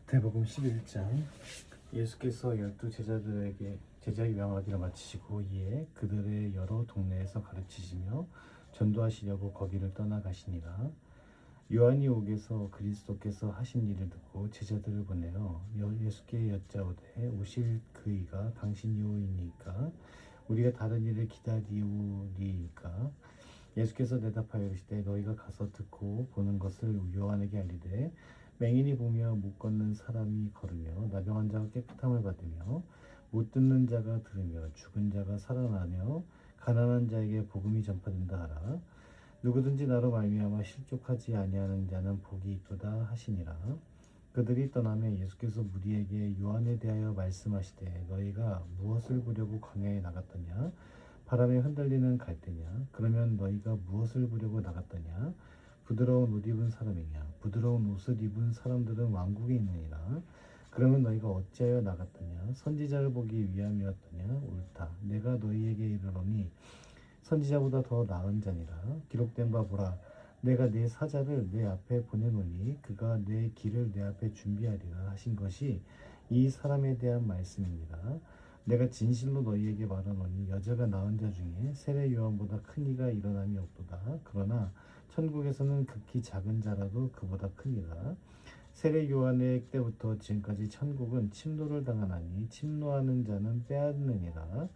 마태복음 11장. 예수께서 12 제자의 명하기를 마치시고 이에 그들의 여러 동네에서 가르치시며 전도하시려고 거기를 떠나가시니라. 요한이 옥에서 그리스도께서 하신 일을 듣고 제자들을 보내어 예수께 여짜오되 오실 그이가 당신이오이니까 우리가 다른 일을 기다리우리이까. 예수께서 대답하여 이르시되 너희가 가서 듣고 보는 것을 요한에게 알리되 맹인이 보며 못 걷는 사람이 걸으며 나병한 자가 깨끗함을 받으며 못 듣는 자가 들으며 죽은 자가 살아나며 가난한 자에게 복음이 전파된다 하라. 누구든지 나로 말미암아 실족하지 아니하는 자는 복이 있도다 하시니라. 그들이 떠나며 예수께서 무리에게 요한에 대하여 말씀하시되 너희가 무엇을 보려고 광야에 나갔더냐? 바람에 흔들리는 갈대냐? 그러면 너희가 무엇을 보려고 나갔더냐? 부드러운 옷 입은 사람이냐? 부드러운 옷을 입은 사람들은 왕국에 있느니라. 그러면 너희가 어찌하여 나갔더냐? 선지자를 보기 위함이었더냐? 옳다. 내가 너희에게 이르노니 선지자보다 더 나은 자니라. 기록된 바 보라. 내가 내 사자를 내 앞에 보내노니 그가 내 길을 내 앞에 준비하리라 하신 것이 이 사람에 대한 말씀이니라. 내가 진실로 너희에게 말하노니 여자가 낳은 자 중에 세례 요한보다 큰 이가 일어남이 없도다. 그러나 천국에서는 극히 작은 자라도 그보다 크니라. 세례 요한의 때부터 지금까지 천국은 침노를 당하나니 침노하는 자는 빼앗느니라.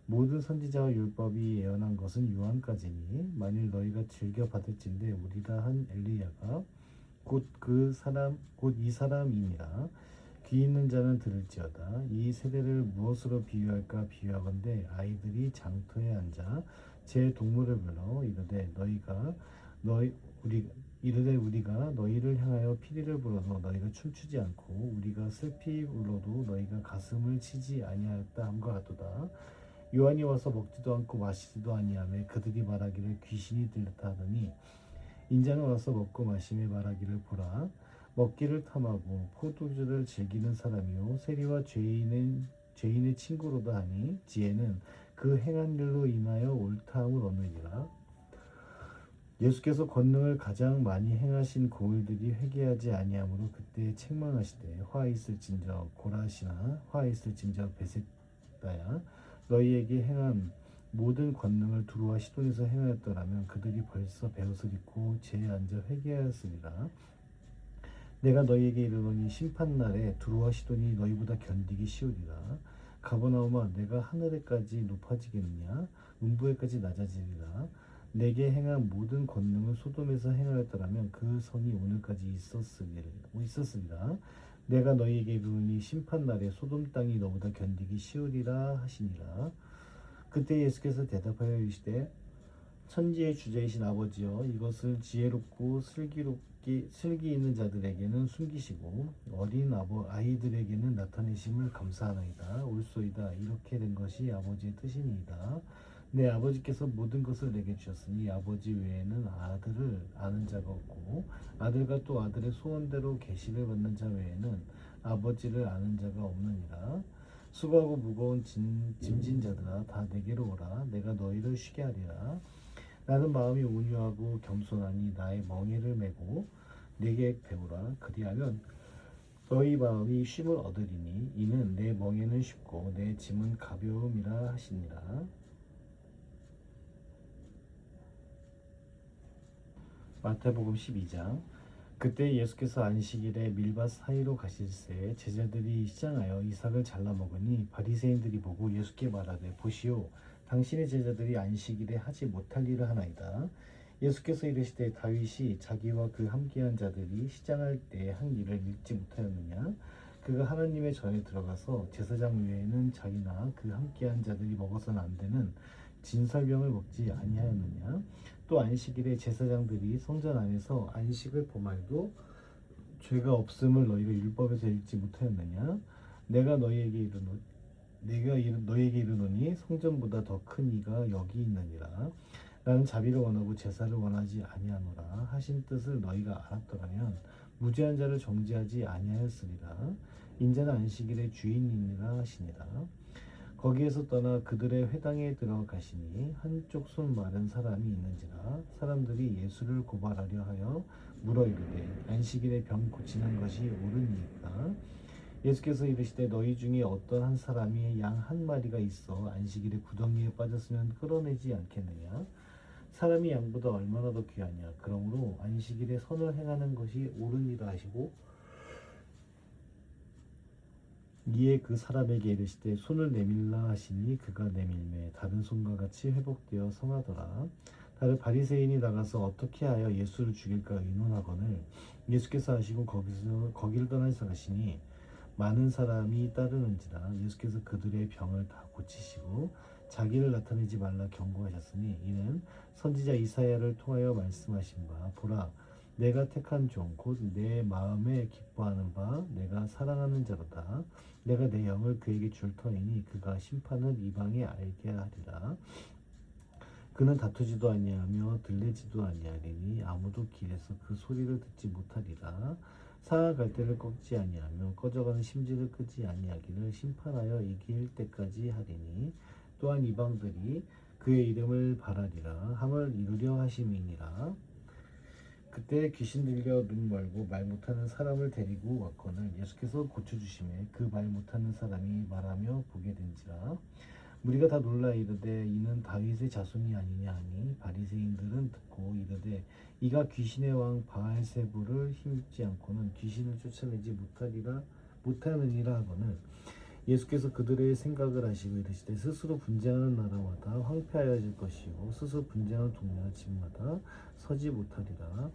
모든 선지자와 율법이 예언한 것은 요한까지니 만일 너희가 즐겨 받을진대 우리라 한 엘리야가 곧 이 사람이니라. 귀 있는 자는 들을지어다. 이 세대를 무엇으로 비유할까 비유하건대 아이들이 장터에 앉아 제 동물을 불러 우리가 너희를 향하여 피리를 불어도 너희가 춤추지 않고 우리가 슬피 울어도 너희가 가슴을 치지 아니하였다 함과 같도다. 요한이 와서 먹지도 않고 마시지도 아니하며 그들이 말하기를 귀신이 들렸다 하더니 인자는 와서 먹고 마시며 말하기를 보라. 먹기를 탐하고 포도주를 즐기는 사람이요 세리와 죄인의 친구로다 하니 지혜는 그 행한 일로 인하여 옳다함을 얻느니라. 예수께서 권능을 가장 많이 행하신 고을들이 회개하지 아니하므로 그때 책망하시되 화 있을진저 고라시나 화 있을진저 베셋다야. 너희에게 행한 모든 권능을 두루와 시돈에서 행하였더라면 그들이 벌써 베옷을 입고 제에 앉아 회개하였으리라. 내가 너희에게 이르노니 심판날에 두루와 시돈이 너희보다 견디기 쉬우리라. 가버나움아 내가 하늘에까지 높아지겠느냐? 음부에까지 낮아지리라. 내게 행한 모든 권능을 소돔에서 행하였더라면 그 성이 오늘까지 있었으리라. 내가 너희에게 이르노니 심판날에 소돔 땅이 너보다 견디기 쉬우리라 하시니라. 그때 예수께서 대답하여 이르시되 천지의 주제이신 아버지여 이것을 지혜롭고 슬기 있는 자들에게는 숨기시고 어린 아이들에게는 나타내심을 감사하나이다. 옳소이다. 이렇게 된 것이 아버지의 뜻이니이다. 내 아버지께서 모든 것을 내게 주셨으니 아버지 외에는 아들을 아는 자가 없고 아들과 또 아들의 소원대로 계시를 받는 자 외에는 아버지를 아는 자가 없느니라. 수고하고 무거운 짐진 자들아 다 내게로 오라. 내가 너희를 쉬게 하리라. 나는 마음이 온유하고 겸손하니 나의 멍에를 메고 내게 배우라. 그리하면 너희 마음이 쉼을 얻으리니 이는 내 멍에는 쉽고 내 짐은 가벼움이라 하시니라. 마태복음 12장. 그때 예수께서 안식일에 밀밭 사이로 가실새 제자들이 시장하여 이삭을 잘라 먹으니 바리새인들이 보고 예수께 말하되 보시오 당신의 제자들이 안식일에 하지 못할 일을 하나이다. 예수께서 이르시되 다윗이 자기와 그 함께한 자들이 시장할 때 한 일을 읽지 못하였느냐? 그가 하나님의 전에 들어가서 제사장 외에는 자기나 그 함께한 자들이 먹어서는 안 되는 진설병을 먹지 아니하였느냐? 또 안식일에 제사장들이 성전 안에서 안식을 범하여도 죄가 없음을 너희가 율법에서 읽지 못하였느냐? 내가 너희에게 이르노니 성전보다 더 큰 이가 여기 있느니라. 나는 자비를 원하고 제사를 원하지 아니하노라 하신 뜻을 너희가 알았더라면 무죄한 자를 정죄하지 아니하였으리라. 인자는 안식일의 주인이니라 하시니라. 거기에서 떠나 그들의 회당에 들어가시니 한쪽 손 마른 사람이 있는지라 사람들이 예수를 고발하려 하여 물어 이르되 안식일에 병 고치는 것이 옳으니까 예수께서 이르시되 너희 중에 어떤 한 사람이 양 한 마리가 있어 안식일에 구덩이에 빠졌으면 끌어내지 않겠느냐 사람이 양보다 얼마나 더 귀하냐 그러므로 안식일에 선을 행하는 것이 옳으니라 하시고 이에 그 사람에게 이르시되 손을 내밀라 하시니 그가 내밀매 다른 손과 같이 회복되어 성하더라. 다른 바리새인이 나가서 어떻게 하여 예수를 죽일까 의논하거늘 예수께서 하시고 거기를 떠나서 가시니 많은 사람이 따르는지라 예수께서 그들의 병을 다 고치시고 자기를 나타내지 말라 경고하셨으니 이는 선지자 이사야를 통하여 말씀하신 바 보라 내가 택한 종 곧 내 마음에 기뻐하는 바 내가 사랑하는 자로다 내가 내 영을 그에게 줄 터이니 그가 심판을 이방에 알게 하리라 그는 다투지도 아니하며 들레지도 아니하리니 아무도 길에서 그 소리를 듣지 못하리라 상한 갈대를 꺾지 아니하며 꺼져가는 심지를 끄지 아니하기를 심판하여 이길 때까지 하리니 또한 이방들이 그의 이름을 바라리라 함을 이루려 하심이니라 그때 귀신 들려 눈 멀고 말 못하는 사람을 데리고 왔거늘 예수께서 고쳐주심에 그 말 못하는 사람이 말하며 보게 된지라 무리가 다 놀라 이르되 이는 다윗의 자손이 아니냐 하니 바리새인들은 듣고 이르되 이가 귀신의 왕 바알세불을 힘입지 않고는 귀신을 쫓아내지 못하느니라 하거늘 예수께서 그들의 생각을 아시고 이르시되 스스로 분쟁하는 나라마다 황폐하여질 것이요 스스로 분쟁하는 동네나 집마다 서지 못하리라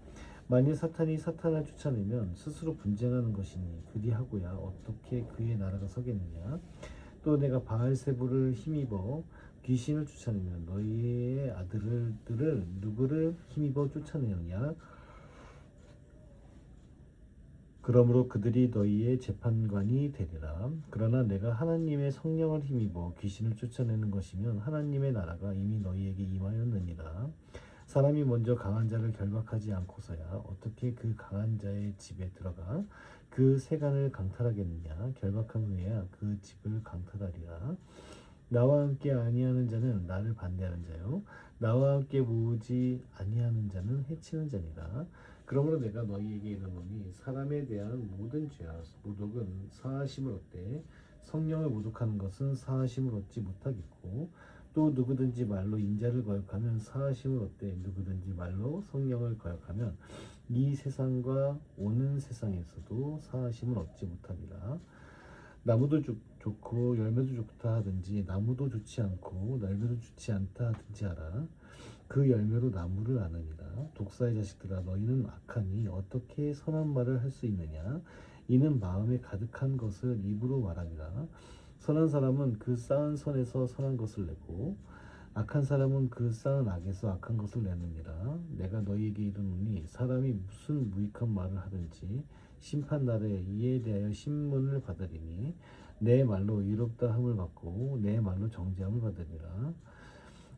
만일 사탄이 사탄을 쫓아내면 스스로 분쟁하는 것이니 그리하고야 어떻게 그의 나라가 서겠느냐 또 내가 바알세불을 힘입어 귀신을 쫓아내면 너희의 아들들을 누구를 힘입어 쫓아내느냐 그러므로 그들이 너희의 재판관이 되리라. 그러나 내가 하나님의 성령을 힘입어 귀신을 쫓아내는 것이면 하나님의 나라가 이미 너희에게 임하였느니라. 사람이 먼저 강한 자를 결박하지 않고서야 어떻게 그 강한 자의 집에 들어가 그 세간을 강탈하겠느냐. 결박한 후에야 그 집을 강탈하리라. 나와 함께 아니하는 자는 나를 반대하는 자요 나와 함께 모으지 아니하는 자는 해치는 자니라. 그러므로 내가 너희에게 이르노니 사람에 대한 모든 죄와 모독은 사하심을 얻되 성령을 모독하는 것은 사하심을 얻지 못하겠고 또 누구든지 말로 인자를 거역하면 사하심을 얻되 누구든지 말로 성령을 거역하면 이 세상과 오는 세상에서도 사하심을 얻지 못하리라. 나무도 좋고 열매도 좋다 하든지 나무도 좋지 않고 열매도 좋지 않다 하든지 하라. 그 열매로 나무를 아느니라. 독사의 자식들아 너희는 악하니 어떻게 선한 말을 할 수 있느냐. 이는 마음에 가득한 것을 입으로 말하니라. 선한 사람은 그 쌓은 선에서 선한 것을 내고 악한 사람은 그 쌓은 악에서 악한 것을 내느니라. 내가 너희에게 이르노니 사람이 무슨 무익한 말을 하든지 심판날에 이에 대하여 신문을 받으리니 내 말로 의롭다 함을 받고 내 말로 정죄함을 받으리라.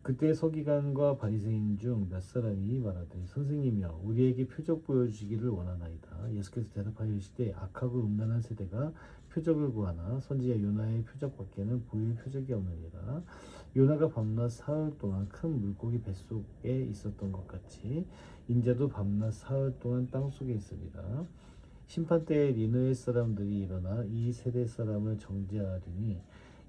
그때 서기관과 바리새인 중 몇 사람이 말하되 선생님이여 우리에게 표적 보여주시기를 원하나이다. 예수께서 대답하여 이르시되 악하고 음란한 세대가 표적을 구하나 선지자 요나의 표적밖에는 보일 표적이 없느니라. 요나가 밤낮 사흘 동안 큰 물고기 뱃속에 있었던 것 같이 인자도 밤낮 사흘 동안 땅속에 있으리라. 심판 때에 니느웨 사람들이 일어나 이 세대 사람을 정죄하리니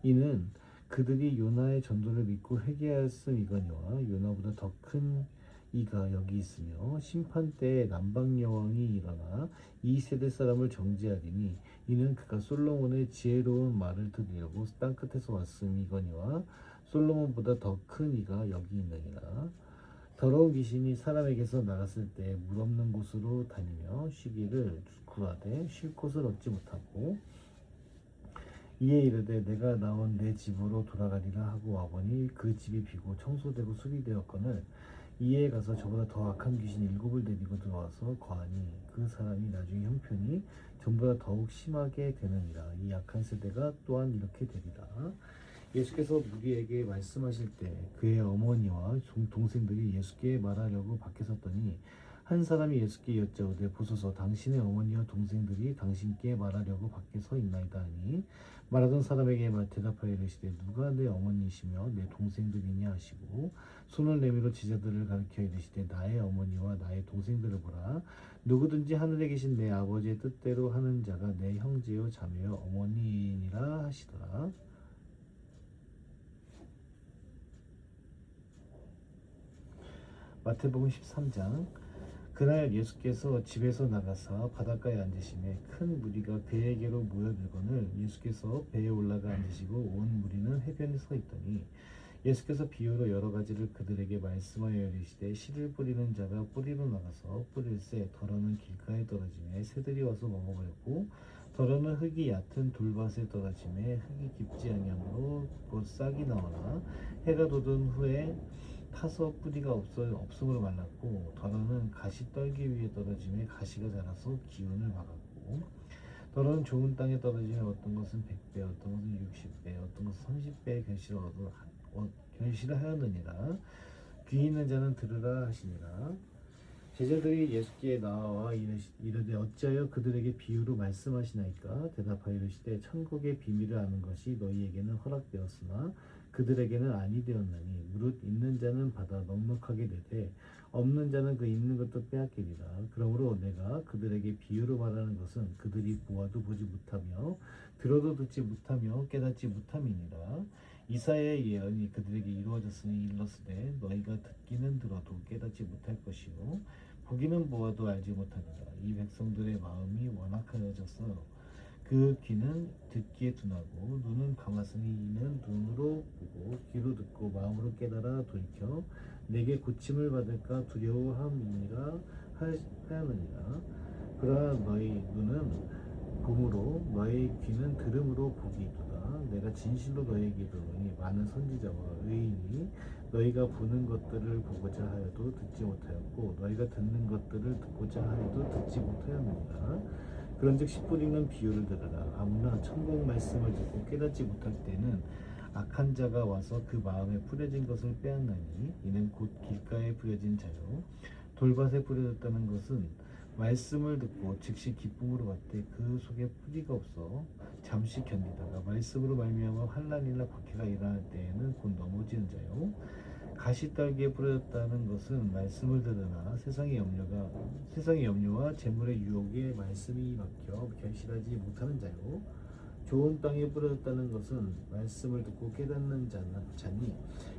이는 그들이 요나의 전도를 믿고 회개하였음이거니와 요나보다 더 큰 이가 여기 있으며 심판 때에 남방 여왕이 일어나 이 세대 사람을 정죄하리니 이는 그가 솔로몬의 지혜로운 말을 들으려고 땅 끝에서 왔음이거니와 솔로몬보다 더 큰 이가 여기 있느니라. 더러운 귀신이 사람에게서 나갔을 때 물 없는 곳으로 다니며 쉬기를 구하되 쉴 곳을 얻지 못하고 이에 이르되 내가 나온 내 집으로 돌아가리라 하고 와보니 그 집이 비고 청소되고 수리되었거늘 이에 가서 저보다 더 악한 귀신 7을 데리고 들어와서 거하니 그 사람이 나중에 형편이 전보다 더욱 심하게 되느니라. 이 악한 세대가 또한 이렇게 되리라. 예수께서 무리에게 말씀하실 때 그의 어머니와 동생들이 예수께 말하려고 밖에 섰더니 한 사람이 예수께 여짜오되 보소서 당신의 어머니와 동생들이 당신께 말하려고 밖에 서 있나이다 하니 말하던 사람에게 대답하여 이르시되 누가 내 어머니이시며 내 동생들이냐 하시고 손을 내밀어 제자들을 가리켜 이르시되 나의 어머니와 나의 동생들을 보라. 누구든지 하늘에 계신 내 아버지의 뜻대로 하는 자가 내 형제요 자매요 어머니이니라 하시더라. 마태복음 13장. 그날 예수께서 집에서 나가사 바닷가에 앉으시매 큰 무리가 배에게로 모여들거늘 예수께서 배에 올라가 앉으시고 온 무리는 해변에 서 있더니 예수께서 비유로 여러 가지를 그들에게 말씀하여 이르시되 씨를 뿌리는 자가 뿌리로 나가서 뿌릴새 더러는 길가에 떨어지매 새들이 와서 먹어버렸고 더러는 흙이 얕은 돌밭에 떨어지매 흙이 깊지 아니하므로 곧 싹이 나오나 해가 돋은 후에 타서 뿌리가 없음으로 말랐고 더러는 가시 떨기 위에 떨어지며 가시가 자라서 기운을 막았고 더러는 좋은 땅에 떨어지며 어떤 것은 100배 어떤 것은 60배 어떤 것은 30배의 결실을 하였느니라. 귀 있는 자는 들으라 하시니라. 제자들이 예수께 나와 이르되 어찌하여 그들에게 비유로 말씀하시나이까. 대답하여 이르시되 천국의 비밀을 아는 것이 너희에게는 허락되었으나 그들에게는 아니 되었나니 무릇 있는 자는 받아 넉넉하게 되되 없는 자는 그 있는 것도 빼앗기리라. 그러므로 내가 그들에게 비유로 말하는 것은 그들이 보아도 보지 못하며 들어도 듣지 못하며 깨닫지 못함이니라. 이사야의 예언이 그들에게 이루어졌으니 일렀으되 너희가 듣기는 들어도 깨닫지 못할 것이요 보기는 보아도 알지 못하리라. 이 백성들의 마음이 완악하여져서 그 귀는 듣기에 둔하고 눈은 감았으니 이는 눈으로 보고 귀로 듣고 마음으로 깨달아 돌이켜 내게 고침을 받을까 두려워함이니라 하였느니라. 그러나 너희 눈은 봄으로 너희 귀는 들음으로 보기 이도다. 내가 진실로 너희에게 이르노니 많은 선지자와 의인이 너희가 보는 것들을 보고자 하여도 듣지 못하였고 너희가 듣는 것들을 듣고자 하여도 듣지 못하였느니라. 그런즉 씨 뿌리는 비유를 들으라. 아무나 천국 말씀을 듣고 깨닫지 못할 때는 악한 자가 와서 그 마음에 뿌려진 것을 빼앗나니 이는 곧 길가에 뿌려진 자요 돌밭에 뿌려졌다는 것은 말씀을 듣고 즉시 기쁨으로 받되 그 속에 뿌리가 없어 잠시 견디다가 말씀으로 말미암아 환난이나 박해가 일어날 때에는 곧 넘어지는 자요 가시떨기에 뿌려졌다는 것은 말씀을 들으나 세상의 염려와 재물의 유혹에 말씀이 막혀 결실하지 못하는 자요 좋은 땅에 뿌려졌다는 것은 말씀을 듣고 깨닫는 자니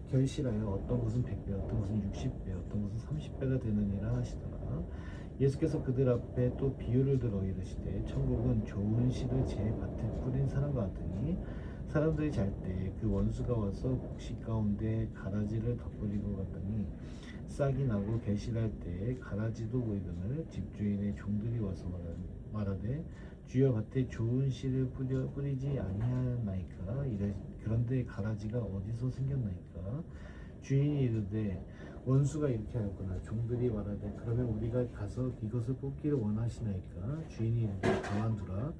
결실하여 어떤 것은 100배 어떤 것은 60배 어떤 것은 30배가 되느니라 하시더라. 예수께서 그들 앞에 또 비유를 들어 이르시되 천국은 좋은 씨를 제 밭에 뿌린 사람과 같으니 사람들이 잘 때 그 원수가 와서 곡식 가운데 가라지를 덧뿌리고 갔더니 싹이 나고 결실할 때 가라지도 보이거늘 집주인의 종들이 와서 말하되 주여 밭에 좋은 씨를 뿌리지 아니하나이까. 그런데 가라지가 어디서 생겼나이까. 주인이 이르되 원수가 이렇게 하였구나. 종들이 말하되 그러면 우리가 가서 이것을 뽑기를 원하시나이까. 주인이 이르되 가만두라.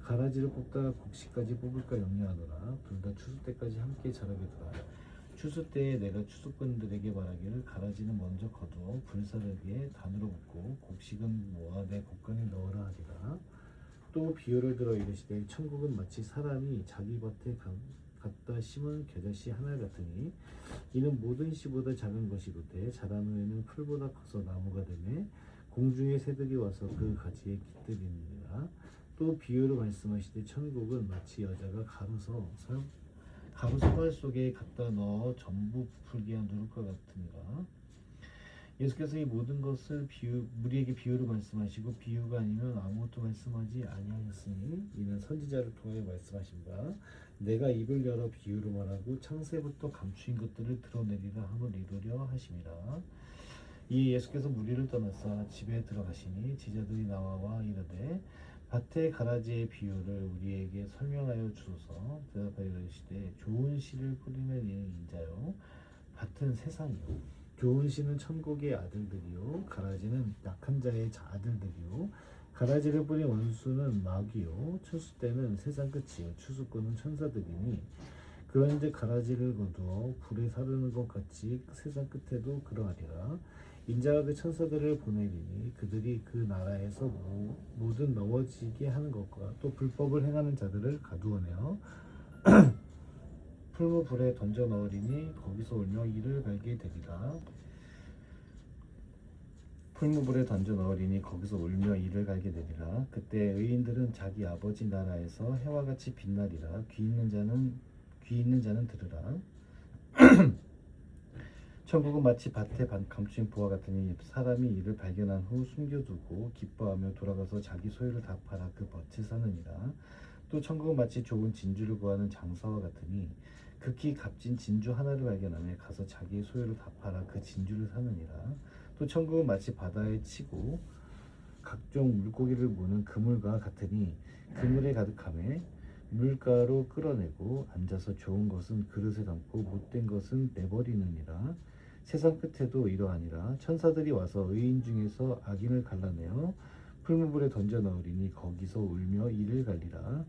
가라지를 뽑다가 곡식까지 뽑을까 염려하노라. 둘 다 추수 때까지 함께 자라게 두라. 추수 때에 내가 추수꾼들에게 말하기를 가라지는 먼저 거두어 불사르게 단으로 붓고 곡식은 모아 내 곡간에 넣으라 하리라. 또 비유를 들어 이르시되 천국은 마치 사람이 자기 밭에 갖다 심은 겨자씨 하나 같으니 이는 모든 씨보다 작은 것이로되 자란 후에는 풀보다 커서 나무가 되매 공중의 새들이 와서 그 가지에 깃들이니라. 또 비유로 말씀하시되 천국은 마치 여자가 가루 숟갈 속에 갖다 넣어 전부 부풀게 한 누룩과 같으니라. 예수께서 이 모든 것을 무리에게 비유로 말씀하시고 비유가 아니면 아무것도 말씀하지 아니하셨으니 이는 선지자를 통하여 말씀하신 바 내가 입을 열어 비유로 말하고 창세부터 감추인 것들을 드러내리라 함을 이루려 하심이라. 이 예수께서 무리를 떠나서 집에 들어가시니 제자들이 나와 이르되 밭의 가라지의 비유를 우리에게 설명하여 주소서. 대답하여 이르시되 좋은 씨를 뿌리는 이는 인자요 밭은 세상이요 좋은 씨는 천국의 아들들이요 가라지는 약한 자의 아들들이요 가라지를 뿌린 원수는 마귀요 추수 때는 세상 끝이요 추수꾼은 천사들이니 그런즉 가라지를 거두어 불에 사르는 것 같이 세상 끝에도 그러하리라. 인자가 그 천사들을 보내리니 그들이 그 나라에서 모든 넘어지게 하는 것과 또 불법을 행하는 자들을 가두어내어 풀무불에 던져 넣으리니 거기서 울며 이를 갈게 되리라. 풀무불에 던져 넣으리니 거기서 울며 이를 갈게 되리라. 그때 의인들은 자기 아버지 나라에서 해와 같이 빛나리라. 귀 있는 자는 들으라. 천국은 마치 밭에 감춘 보화 같으니 사람이 이를 발견한 후 숨겨두고 기뻐하며 돌아가서 자기 소유를 다 팔아 그 밭을 사느니라. 또 천국은 마치 좋은 진주를 구하는 장사와 같으니 극히 값진 진주 하나를 발견하며 가서 자기의 소유를 다 팔아 그 진주를 사느니라. 또 천국은 마치 바다에 치고 각종 물고기를 모는 그물과 같으니 그물에 가득하며 물가로 끌어내고 앉아서 좋은 것은 그릇에 담고 못된 것은 내버리느니라. 세상 끝에도 이러하니라. 천사들이 와서 의인 중에서 악인을 갈라내어 풀무불에 던져 넣으리니 거기서 울며 이를 갈리라.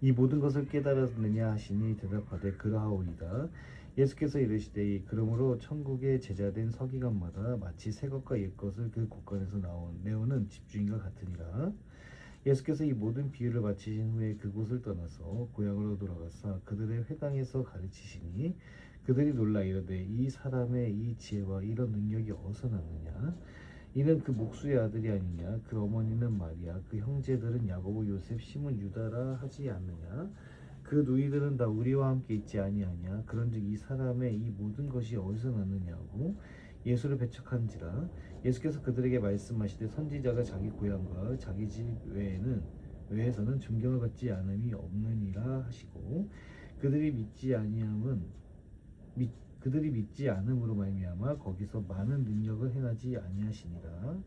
이 모든 것을 깨달았느냐 하시니 대답하되 그러하오이다. 예수께서 이르시되 그러므로 천국의 제자된 서기관마다 마치 새 것과 옛 것을 그 곳간에서 내오는 집주인과 같으니라. 예수께서 이 모든 비유를 마치신 후에 그곳을 떠나서 고향으로 돌아가사 그들의 회당에서 가르치시니 그들이 놀라 이르되 이 사람의 이 지혜와 이런 능력이 어디서 났느냐. 이는 그 목수의 아들이 아니냐. 그 어머니는 마리아, 그 형제들은 야고보, 요셉, 시몬, 유다라 하지 않느냐. 그 누이들은 다 우리와 함께 있지 아니하냐. 그런즉 이 사람의 이 모든 것이 어디서 났느냐고 예수를 배척한지라. 예수께서 그들에게 말씀하시되 선지자가 자기 고향과 자기 집 외에서는 존경을 받지 않음이 없느니라 하시고 그들이 믿지 않음으로 말미암아 거기서 많은 능력을 행하지 아니하시니라.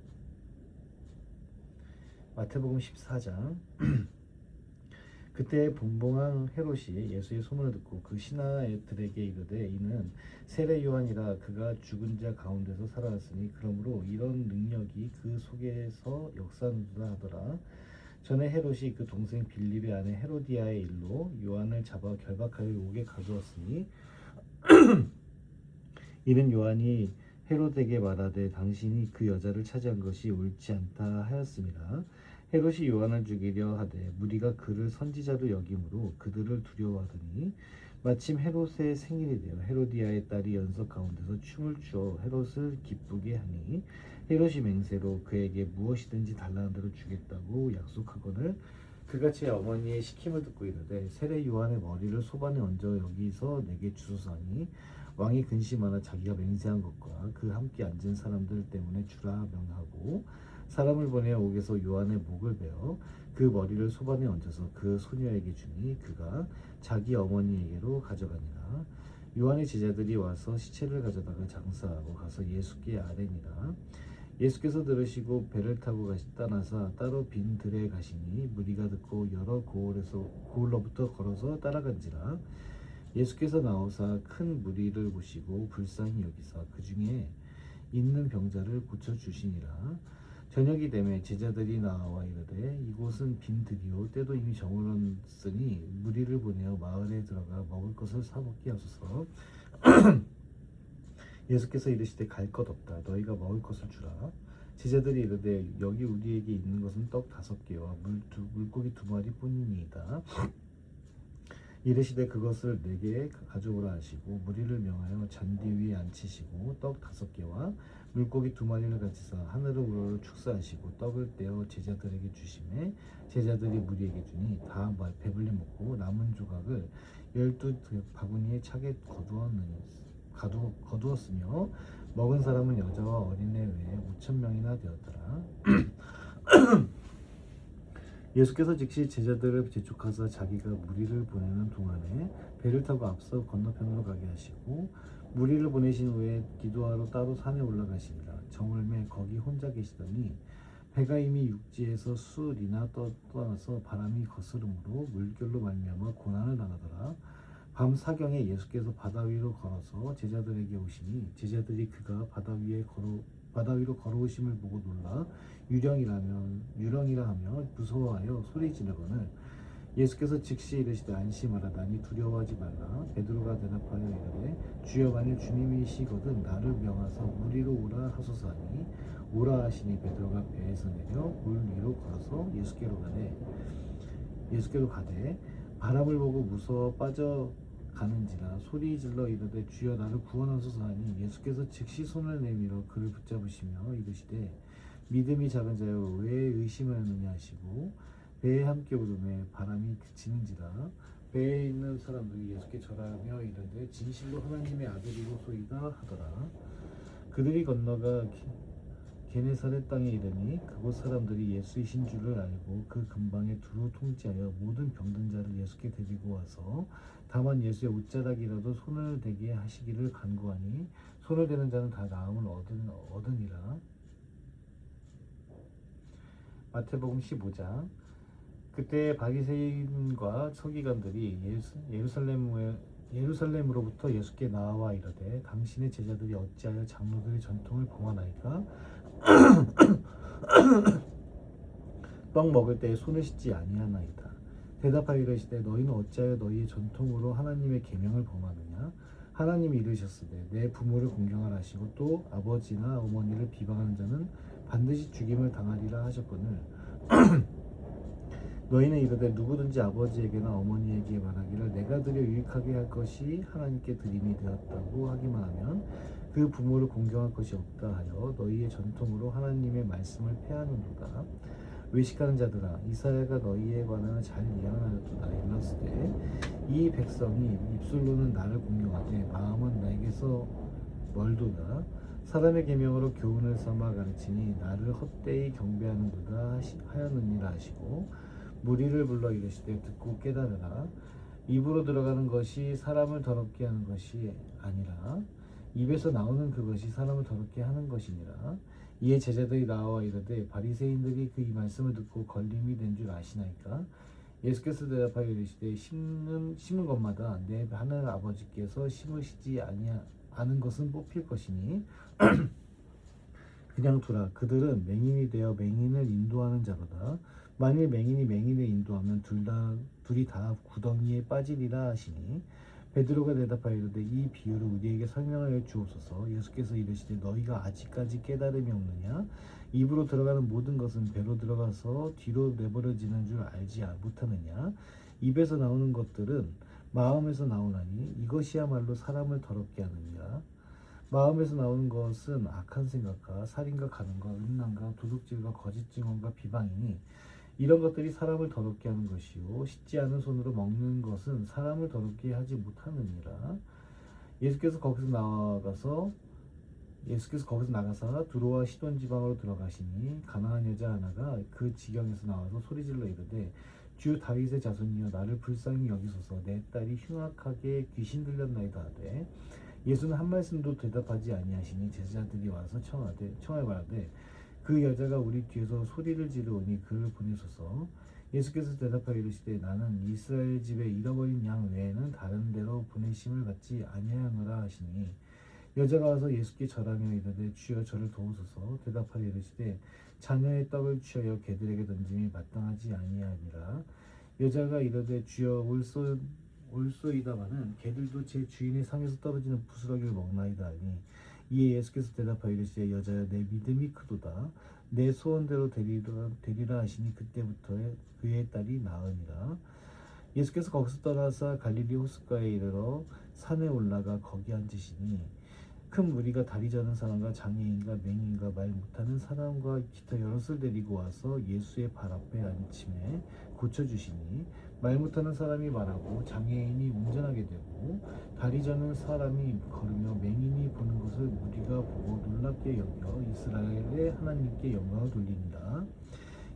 마태복음 14장. 그때 분봉왕 헤롯이 예수의 소문을 듣고 그 신하들에게 이르되 이는 세례 요한이라. 그가 죽은 자 가운데서 살아났으니 그러므로 이런 능력이 그 속에서 역사한다 하더라. 전에 헤롯이 그 동생 빌립의 아내 헤로디아의 일로 요한을 잡아 결박하여 옥에 가두었으니 이는 요한이 헤롯에게 말하되 당신이 그 여자를 차지한 것이 옳지 않다 하였습니다. 헤롯이 요한을 죽이려 하되 무리가 그를 선지자로 여김으로 그들을 두려워하더니 마침 헤롯의 생일이 되어 헤로디아의 딸이 연석 가운데서 춤을 추어 헤롯을 기쁘게 하니 헤롯이 맹세로 그에게 무엇이든지 달라는 대로 주겠다고 약속하거늘 그같이 어머니의 시킴을 듣고 이르되 세례 요한의 머리를 소반에 얹어 여기서 내게 주소서 하니 왕이 근심하나 자기가 맹세한 것과 그 함께 앉은 사람들 때문에 주라 명하고 사람을 보내어 옥에서 요한의 목을 베어 그 머리를 소반에 얹어서 그 소녀에게 주니 그가 자기 어머니에게로 가져가니라. 요한의 제자들이 와서 시체를 가져다가 장사하고 가서 예수께 아뢰니라. 예수께서 들으시고 배를 타고 떠나사 따로 빈 들에 가시니 무리가 듣고 여러 고을로부터 걸어서 따라간지라. 예수께서 나오사 큰 무리를 보시고 불쌍히 여기사 그 중에 있는 병자를 고쳐 주시니라. 저녁이 되매 제자들이 나와 이르되 이곳은 빈 들이요 때도 이미 저물었으니 무리를 보내어 마을에 들어가 먹을 것을 사 먹게 하소서. 예수께서 이르시되 갈 것 없다. 너희가 먹을 것을 주라. 제자들이 이르되 여기 우리에게 있는 것은 떡 5개와 물고기 2마리 뿐이니이다. 이르시되 그것을 내게 가져오라 하시고 무리를 명하여 잔디 위에 앉히시고 떡 5개와 물고기 2마리를 가지사 하늘을 우러러 축사하시고 떡을 떼어 제자들에게 주시매 제자들이 무리에게 주니 다 배불리 먹고 남은 조각을 12바구니에 차게 거두었으며 먹은 사람은 여자와 어린애 외에 5,000명이나 되었더라. 예수께서 즉시 제자들을 재촉하사 자기가 무리를 보내는 동안에 배를 타고 앞서 건너편으로 가게 하시고 무리를 보내신 후에 기도하러 따로 산에 올라가시니라. 저물매 거기 혼자 계시더니 배가 이미 육지에서 수리나 떠나서 바람이 거스름으로 물결로 말미암아 고난을 당하더라. 밤 사경에 예수께서 바다 위로 걸어서 제자들에게 오시니 제자들이 그가 바다 위로 걸어오심을 보고 놀라 유령이라 하며 무서워하여 소리 지르거늘 예수께서 즉시 이르시되 안심하라 나니 두려워하지 말라. 베드로가 대답하여 이르되 주여 만일 주님이시거든 나를 명하사 물 위로 오라 하소서 하니 오라 하시니 베드로가 배에서 내려 물 위로 걸어서 예수께로 가되 바람을 보고 무서워 빠져가는지라 소리 질러 이르되 주여 나를 구원하소서 하니 예수께서 즉시 손을 내밀어 그를 붙잡으시며 이르시되 믿음이 작은 자여 왜 의심하느냐 하시고 배에 함께 오르매 바람이 그치는지라. 배에 있는 사람들이 예수께 절하며 이르되 진실로 하나님의 아들이로소이다 하더라. 그들이 건너가 게네사렛 땅에 이르니 그곳 사람들이 예수이신 줄을 알고 그 근방에 두루 통치하여 모든 병든 자를 예수께 데리고 와서 다만 예수의 옷자락이라도 손을 대게 하시기를 간구하니 손을 대는 자는 다 나음을 얻으니라. 마태복음 15장. 그때 바리새인과 서기관들이 예루살렘으로부터 예수께 나와 이르되 당신의 제자들이 어찌하여 장로들의 전통을 범하나이까? 떡 먹을 때에 손을 씻지 아니하나이다. 대답하여 이르시되 너희는 어찌하여 너희의 전통으로 하나님의 계명을 범하느냐? 하나님이 이르셨으되 내 부모를 공경하라 하시고 또 아버지나 어머니를 비방하는 자는 반드시 죽임을 당하리라 하셨거늘 너희는 이르되 누구든지 아버지에게나 어머니에게 말하기를 내가 드려 유익하게 할 것이 하나님께 드림이 되었다고 하기만 하면 그 부모를 공경할 것이 없다 하여 너희의 전통으로 하나님의 말씀을 폐하는도다. 외식하는 자들아 이사야가 너희에 관하여 잘 예언하였도다. 일렀으되 이 백성이 입술로는 나를 공경하되 마음은 나에게서 멀도다. 사람의 계명으로 교훈을 삼아 가르치니 나를 헛되이 경배하는도다 하였느니라 하시고 무리를 불러 이르시되 듣고 깨달으라. 입으로 들어가는 것이 사람을 더럽게 하는 것이 아니라 입에서 나오는 그것이 사람을 더럽게 하는 것이니라. 이에 제자들이 나와 이르되 바리새인들이 그 이 말씀을 듣고 걸림이 된 줄 아시나이까? 예수께서 대답하여 이르시되 심은 것마다 내 하늘 아버지께서 심으시지 아는 것은 뽑힐 것이니 그냥 두라. 그들은 맹인이 되어 맹인을 인도하는 자로다. 만일 맹인이 맹인을 인도하면 둘이 다 구덩이에 빠지리라 하시니 베드로가 대답하여 이르되 이 비유를 우리에게 설명하여 주옵소서. 예수께서 이르시되 너희가 아직까지 깨달음이 없느냐? 입으로 들어가는 모든 것은 배로 들어가서 뒤로 내버려지는 줄 알지 못하느냐? 입에서 나오는 것들은 마음에서 나오나니 이것이야말로 사람을 더럽게 하느니라. 마음에서 나오는 것은 악한 생각과 살인과 간음과 음란과 도둑질과 거짓 증언과 비방이니 이런 것들이 사람을 더럽게 하는 것이요 씻지 않은 손으로 먹는 것은 사람을 더럽게 하지 못하느니라. 예수께서 거기서 나가사 두로와 시돈 지방으로 들어가시니 가나안 여자 하나가 그 지경에서 나와서 소리질러 이르되 주 다윗의 자손이여 나를 불쌍히 여기소서. 내 딸이 흉악하게 귀신 들렸나이다 하되 예수는 한 말씀도 대답하지 아니하시니 제자들이 와서 청하여 말하되 그 여자가 우리 뒤에서 소리를 지르오니 그를 보내소서. 예수께서 대답하여 이르시되 나는 이스라엘 집에 잃어버린 양 외에는 다른 데로 보내심을 받지 아니하노라 하시니 여자가 와서 예수께 절하며 이르되 주여 저를 도우소서. 대답하여 이르시되 자녀의 떡을 취하여 개들에게 던짐이 마땅하지 아니하니라. 여자가 이르되 주여 올소이다마는 개들도 제 주인의 상에서 떨어지는 부스러기를 먹나이다 하니 이에 예수께서 대답하여 이르시되 여자여 내 믿음이 크도다. 내 소원대로 되리라 하시니 그때부터 그의 딸이 나으니라. 예수께서 거기서 떠나서 갈릴리 호숫가에 이르러 산에 올라가 거기 앉으시니 큰 무리가 다리 저는 사람과 장애인과 맹인과 말 못하는 사람과 기타 여럿을 데리고 와서 예수의 발 앞에 앉힘에 고쳐주시니 말 못하는 사람이 말하고 장애인이 운전하게 되고 다리 저는 사람이 걸으며 맹인이 보는 것을 무리가 보고 놀랍게 여겨 이스라엘의 하나님께 영광을 돌립니다.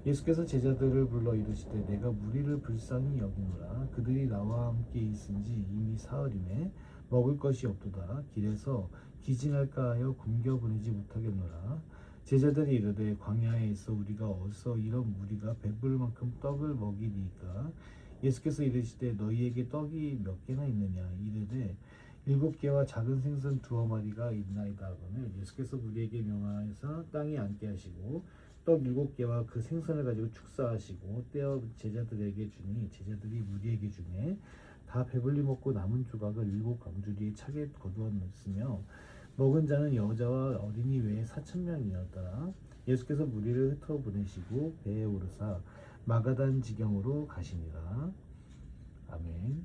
예수께서 제자들을 불러 이르시되 내가 무리를 불쌍히 여기노라. 그들이 나와 함께 있은지 이미 사흘이매 먹을 것이 없도다. 길에서 기진할까 하여 굶겨 보내지 못하겠노라. 제자들이 이르되 광야에 있어 우리가 어디서 이런 무리가 배부를 만큼 떡을 먹이리이까? 예수께서 이르시되 너희에게 떡이 몇 개나 있느냐? 이르되 7개와 작은 생선 2 마리가 있나이다 하거늘 예수께서 무리에게 명하여서 땅에 앉게 하시고 떡 7개와 그 생선을 가지고 축사하시고 떼어 제자들에게 주니 제자들이 무리에게 주매 다 배불리 먹고 남은 조각을 7광주리에 차게 거두었으며 먹은 자는 여자와 어린이 외에 4,000명이었더라. 예수께서 무리를 흩어 보내시고 배에 오르사 마가단 지경으로 가시니라. 아멘.